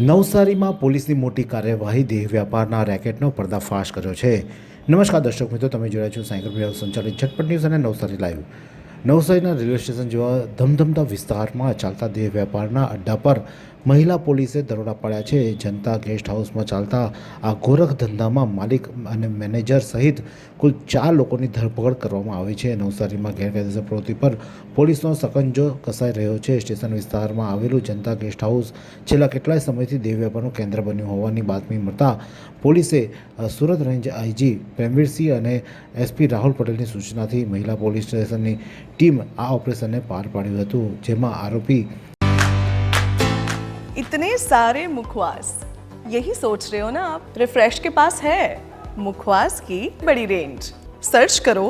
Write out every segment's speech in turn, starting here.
નવસારીમાં પોલીસની મોટી કાર્યવાહી દેહ વ્યાપારના રેકેટનો પર્દાફાશ કર્યો છે. નમસ્કાર દર્શક મિત્રો, તમે જોયા છો સાયકલ મીડિયા સંચાલિત ઝટપટ ન્યૂઝ અને નવસારી લાઈવ. નવસારીના રેલવે સ્ટેશન જેવા ધમધમતા વિસ્તારમાં ચાલતા દેહ વ્યાપારના અડ્ડા પર મહિલા પોલીસે દરોડા પાડ્યા છે. જનતા ગેસ્ટ હાઉસમાં ચાલતા આ ગોરખ ધંધામાં માલિક અને મેનેજર સહિત કુલ 4 લોકોની ધરપકડ કરવામાં આવી છે. નવસારીમાં ગેરકાયદેસર પ્રવૃત્તિ પર પોલીસનો સકંજો કસાઈ રહ્યો છે. સ્ટેશન વિસ્તારમાં આવેલું જનતા ગેસ્ટ હાઉસ છેલ્લા કેટલાય સમયથી દેહ વ્યાપારનું કેન્દ્ર બન્યું હોવાની બાતમી મળતા પોલીસે સુરત રેન્જ આઈજી પ્રેમવીરસિંહ અને એસપી રાહુલ પટેલની સૂચનાથી મહિલા પોલીસ સ્ટેશનની ટીમ આ ઓપરેશનને પાર પાડ્યું હતું, જેમાં આરોપી इतने सारे मुखवास, यही सोच रहे हो ना आप? रिफ्रेश के पास है मुखवास की बड़ी रेंज. सर्च करो,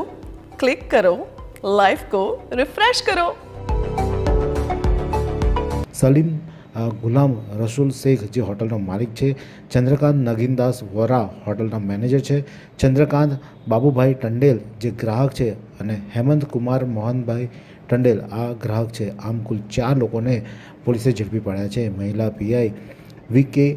क्लिक करो, लाइफ को रिफ्रेश करो. સલીમ ગુલામ રસૂલ શેખ જે હોટલનો માલિક છે, ચંદ્રકાંત નગીનદાસ વોરા હોટલના મેનેજર છે, ચંદ્રકાંત બાબુભાઈ ટંડેલ જે ગ્રાહક છે અને હેમંત કુમાર મોહનભાઈ ટંડેલ આ ગ્રાહક છે. આમ કુલ 4 લોકોને પોલીસે ઝડપી પાડ્યા છે. મહિલા પીઆઈ વી.કે.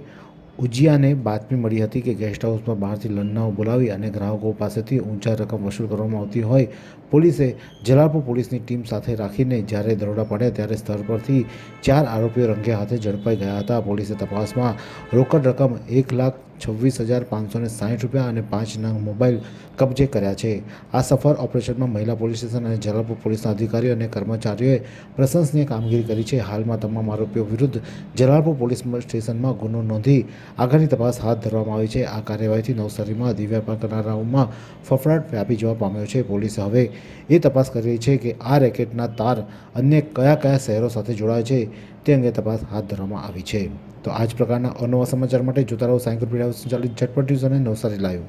ઉજિયાને બાતમી મળી હતી કે ગેસ્ટ હાઉસમાં બહારથી લન્નાઓ બોલાવી અને ગ્રાહકો પાસેથી ઊંચા રકમ વસૂલ કરવામાં આવતી હોય. પોલીસે જલાલપુર પોલીસની ટીમ સાથે રાખીને જ્યારે દરોડા પાડ્યા ત્યારે સ્થળ પરથી 4 આરોપીઓ રંગે હાથે ઝડપાઈ ગયા હતા. પોલીસે તપાસમાં રોકડ રકમ 1,26,560 રૂપિયા અને 5 નંગ મોબાઈલ કબજે કર્યા છે. આ સફળ ઓપરેશનમાં મહિલા પોલીસ સ્ટેશન અને જલાલપુર પોલીસના અધિકારીઓ અને કર્મચારીઓએ પ્રશંસનીય કામગીરી કરી છે. હાલમાં તમામ આરોપીઓ વિરુદ્ધ જલાલપુર પોલીસ સ્ટેશનમાં ગુનો નોંધી આગળની તપાસ હાથ ધરવામાં આવી છે. આ કાર્યવાહીથી નવસારીમાં દેહ વ્યાપાર કરનારાઓમાં ફફડાટ વ્યાપી જવા પામ્યો છે. પોલીસે હવે એ તપાસ કરી રહી છે કે આ રેકેટના તાર અન્ય કયા શહેરો સાથે જોડાય છે તે અંગે તપાસ હાથ ધરવામાં આવી છે. તો આ જ પ્રકારના અવનવા સમાચાર માટે જોતા રહો સાયકલ મીડિયા સંચાલિત ઝટપટ ન્યૂઝ અને નવસારી લાઈવ.